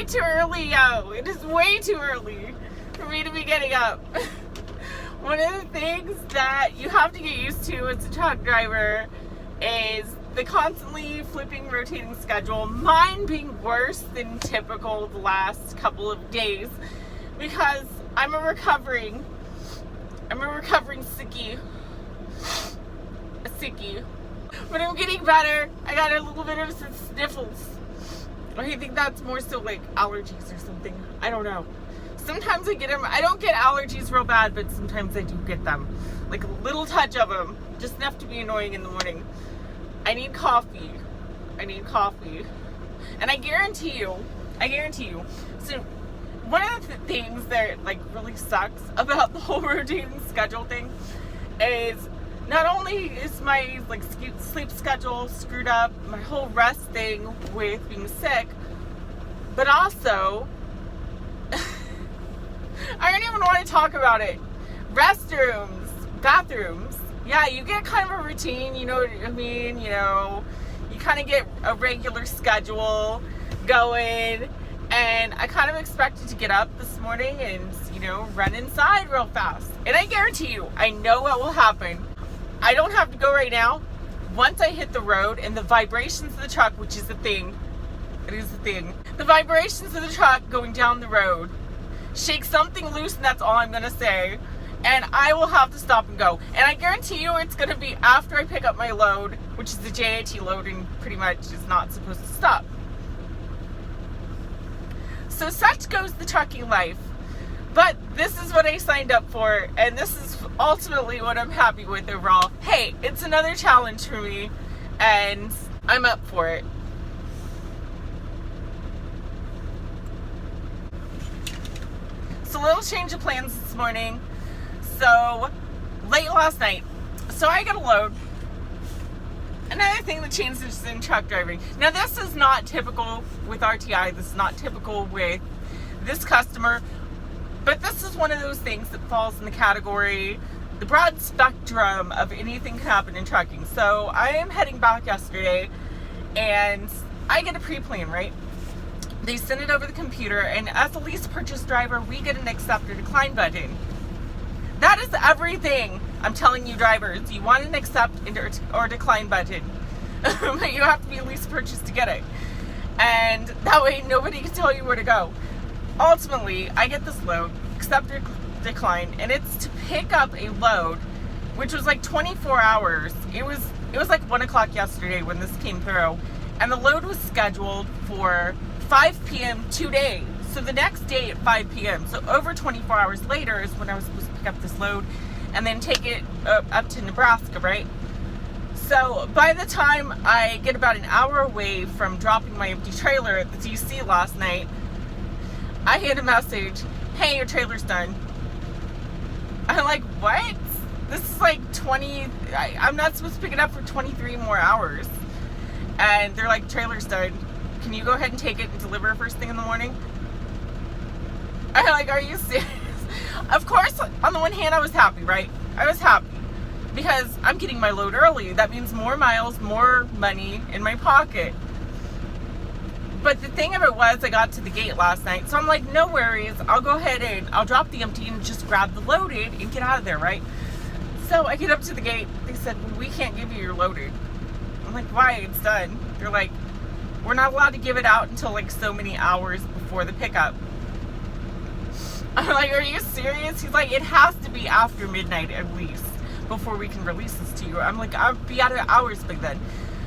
too early, yo. It is way too early for me to be getting up. One of the things that you have to get used to as a truck driver is the constantly flipping, rotating schedule. Mine being worse than typical the last couple of days because I'm a recovering sickie. A sickie. But I'm getting better. I got a little bit of some sniffles. I think that's more so like allergies or something. I don't know. Sometimes I get them. I don't get allergies real bad, but sometimes I do get them. Like a little touch of them. Just enough to be annoying in the morning. I need coffee. And I guarantee you. So one of the things that like really sucks about the whole rotating schedule thing is not only is my like sleep schedule screwed up, my whole rest thing with being sick, but also I don't even want to talk about it. Restrooms, bathrooms. Yeah, you get kind of a routine, you know what I mean? You know, you kind of get a regular schedule going. And I kind of expected to get up this morning and, you know, run inside real fast. And I guarantee you, I know what will happen. I don't have to go right now. Once I hit the road and the vibrations of the truck, which is the thing, it is the thing. The vibrations of the truck going down the road shake something loose, and that's all I'm going to say. And I will have to stop and go. And I guarantee you it's going to be after I pick up my load, which is the JIT load and pretty much is not supposed to stop. So such goes the trucking life. But this is what I signed up for, and this is ultimately what I'm happy with overall. Hey, it's another challenge for me, and I'm up for it. So a little change of plans this morning. So late last night, so I got a load. Another thing that changes in truck driving. Now this is not typical with RTI. This is not typical with this customer. But this is one of those things that falls in the category, the broad spectrum of anything can happen in trucking. So I am heading back yesterday and I get a pre-plan, right? They send it over the computer, and as a lease purchase driver, we get an accept or decline button. That is everything. I'm telling you drivers, you want an accept or decline button. But you have to be a lease purchase to get it. And that way nobody can tell you where to go. Ultimately, I get this load, accept or decline, and it's to pick up a load, which was like 24 hours. It was like 1 o'clock yesterday when this came through. And the load was scheduled for 5 p.m. today. So the next day at 5 p.m. So over 24 hours later is when I was supposed to pick up this load and then take it up to Nebraska, right? So by the time I get about an hour away from dropping my empty trailer at the DC last night, I get a message, hey, your trailer's done. I'm like, what? This is like I'm not supposed to pick it up for 23 more hours. And they're like, trailer's done. Can you go ahead and take it and deliver first thing in the morning? I'm like, are you serious? Of course, on the one hand, I was happy, right? I was happy because I'm getting my load early. That means more miles, more money in my pocket. But the thing of it was, I got to the gate last night, so I'm like, no worries. I'll go ahead and I'll drop the empty and just grab the loaded and get out of there, right? So I get up to the gate. They said, well, we can't give you your loaded. I'm like, why? It's done. They're like, we're not allowed to give it out until like so many hours before the pickup. I'm like, are you serious? He's like, it has to be after midnight at least before we can release this to you. I'm like, I'll be out of hours by then.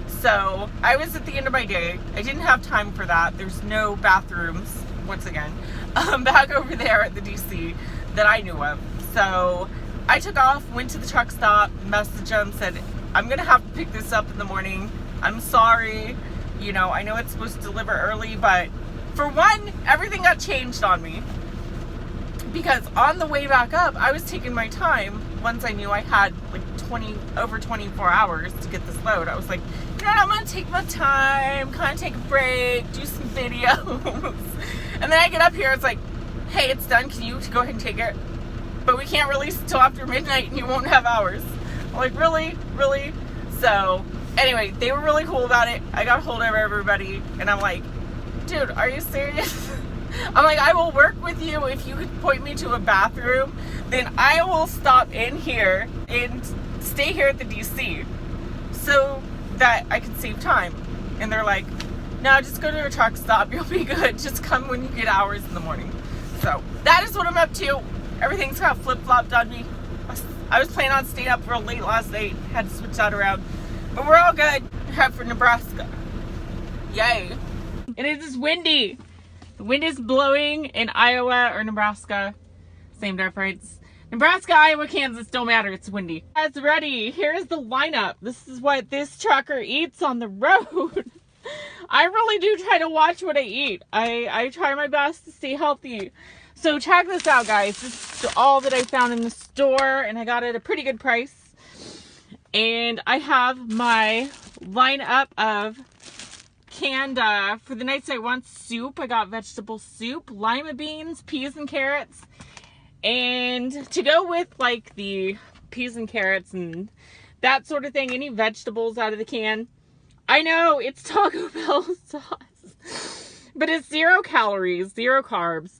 So I was at the end of my day. I didn't have time for that. There's no bathrooms, once again, back over there at the DC that I knew of. So I took off, went to the truck stop, messaged them, said, I'm going to have to pick this up in the morning. I'm sorry. You know, I know it's supposed to deliver early, but for one, everything got changed on me. Because on the way back up, I was taking my time once I knew I had like over 24 hours to get this load. I was like, you know what, I'm going to take my time, kind of take a break, do some videos. And then I get up here, it's like, hey, it's done. Can you go ahead and take it? But we can't release it until after midnight and you won't have hours. I'm like, really? Really? So anyway, they were really cool about it. I got a hold of everybody and I'm like, dude, are you serious? I'm like, I will work with you if you could point me to a bathroom. Then I will stop in here and stay here at the DC so that I can save time. And they're like, no, just go to a truck stop. You'll be good. Just come when you get hours in the morning. So that is what I'm up to. Everything's got flip-flopped on me. I was planning on staying up real late last night. Had to switch that around. But we're all good. Head for Nebraska. Yay. And it is windy. The wind is blowing in Iowa or Nebraska. Same difference. Nebraska, Iowa, Kansas, don't matter. It's windy. Guys, ready. Here's the lineup. This is what this trucker eats on the road. I really do try to watch what I eat. I try my best to stay healthy. So check this out, guys. This is all that I found in the store, and I got it at a pretty good price. And I have my lineup of canned, for the nights I want soup. I got vegetable soup, lima beans, peas and carrots. And to go with like the peas and carrots and that sort of thing, any vegetables out of the can. I know it's Taco Bell sauce, but it's 0 calories, 0 carbs.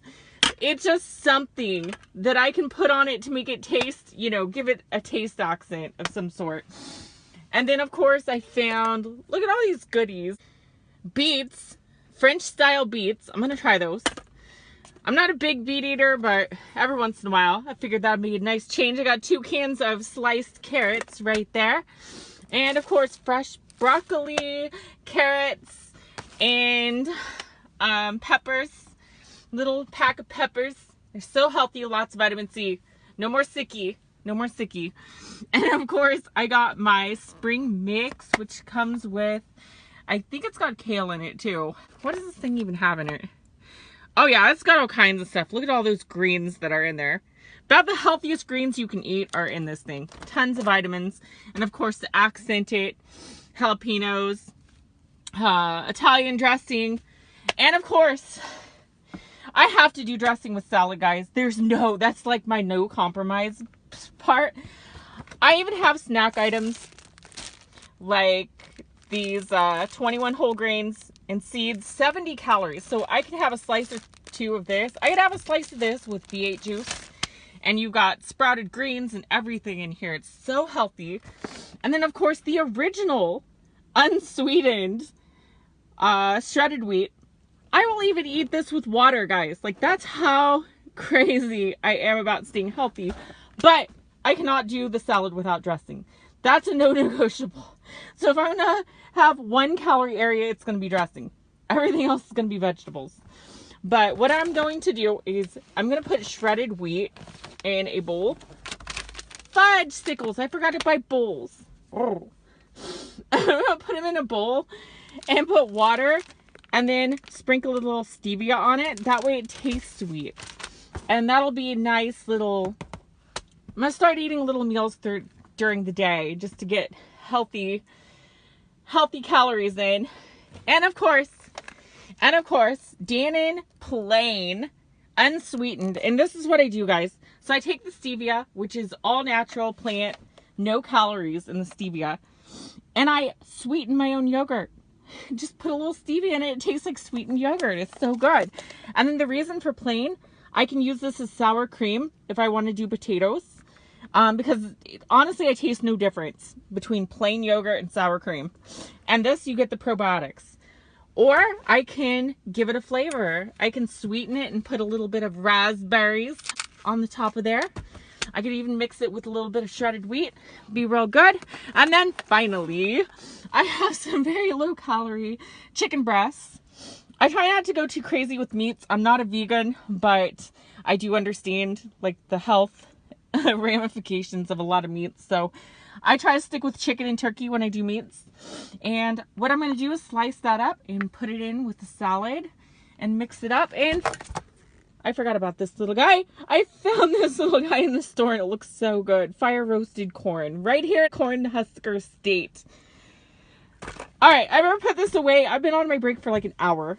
It's just something that I can put on it to make it taste, you know, give it a taste accent of some sort. And then, of course, I found, look at all these goodies. Beets, French style beets. I'm going to try those. I'm not a big beet eater, but every once in a while, I figured that would be a nice change. I got 2 cans of sliced carrots right there. And, of course, fresh broccoli, carrots, and peppers. Little pack of peppers. They're so healthy, lots of vitamin C. No more sicky. No more sicky. And of course, I got my spring mix, which comes with, I think it's got kale in it too. What does this thing even have in it? Oh yeah, it's got all kinds of stuff. Look at all those greens that are in there. About the healthiest greens you can eat are in this thing. Tons of vitamins. And of course, to accent it, jalapenos, Italian dressing, and of course, I have to do dressing with salad, guys. That's like my no compromise part. I even have snack items like these 21 whole grains and seeds, 70 calories. So I can have a slice or 2 of this. I could have a slice of this with V8 juice. And you've got sprouted greens and everything in here. It's so healthy. And then, of course, the original unsweetened shredded wheat. I will even eat this with water, guys. Like, that's how crazy I am about staying healthy. But I cannot do the salad without dressing. That's a no-negotiable. So if I'm going to have 1 calorie area, it's going to be dressing. Everything else is going to be vegetables. But what I'm going to do is I'm going to put shredded wheat in a bowl. Fudge sickles. I forgot to buy bowls. Oh. I'm going to put them in a bowl and put water and then sprinkle a little stevia on it. That way it tastes sweet. And that'll be a nice little... I'm going to start eating little meals during the day just to get healthy calories in. And of course, Dannon plain, unsweetened. And this is what I do, guys. So I take the stevia, which is all natural plant, no calories in the stevia. And I sweeten my own yogurt. Just put a little stevia in it. It tastes like sweetened yogurt. It's so good. And then the reason for plain, I can use this as sour cream if I want to do potatoes. Because honestly, I taste no difference between plain yogurt and sour cream. And this, you get the probiotics. Or I can give it a flavor. I can sweeten it and put a little bit of raspberries on the top of there. I could even mix it with a little bit of shredded wheat. Be real good. And then finally, I have some very low calorie chicken breasts. I try not to go too crazy with meats. I'm not a vegan, but I do understand like the health ramifications of a lot of meats. So I try to stick with chicken and turkey when I do meats. And what I'm going to do is slice that up and put it in with the salad and mix it up. And I forgot about this little guy. I found this little guy in the store and it looks so good. Fire roasted corn right here at Cornhusker State. All right, I'm going to put this away. I've been on my break for like an hour.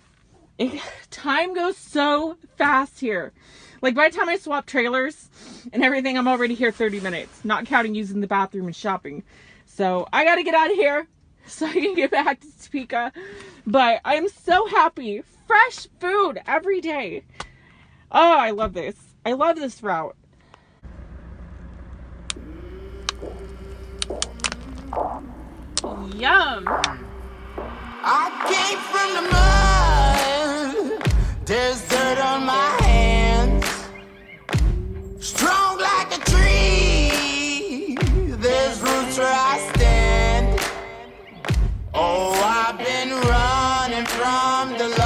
Time goes so fast here. Like by the time I swap trailers and everything, I'm already here 30 minutes, not counting using the bathroom and shopping. So I got to get out of here so I can get back to Topeka. But I am so happy fresh food every day. Oh, I love this. I love this route. Yum. I came from the mud. There's dirt on my hands. Strong like a tree. There's roots where I stand. Oh, I've been running from the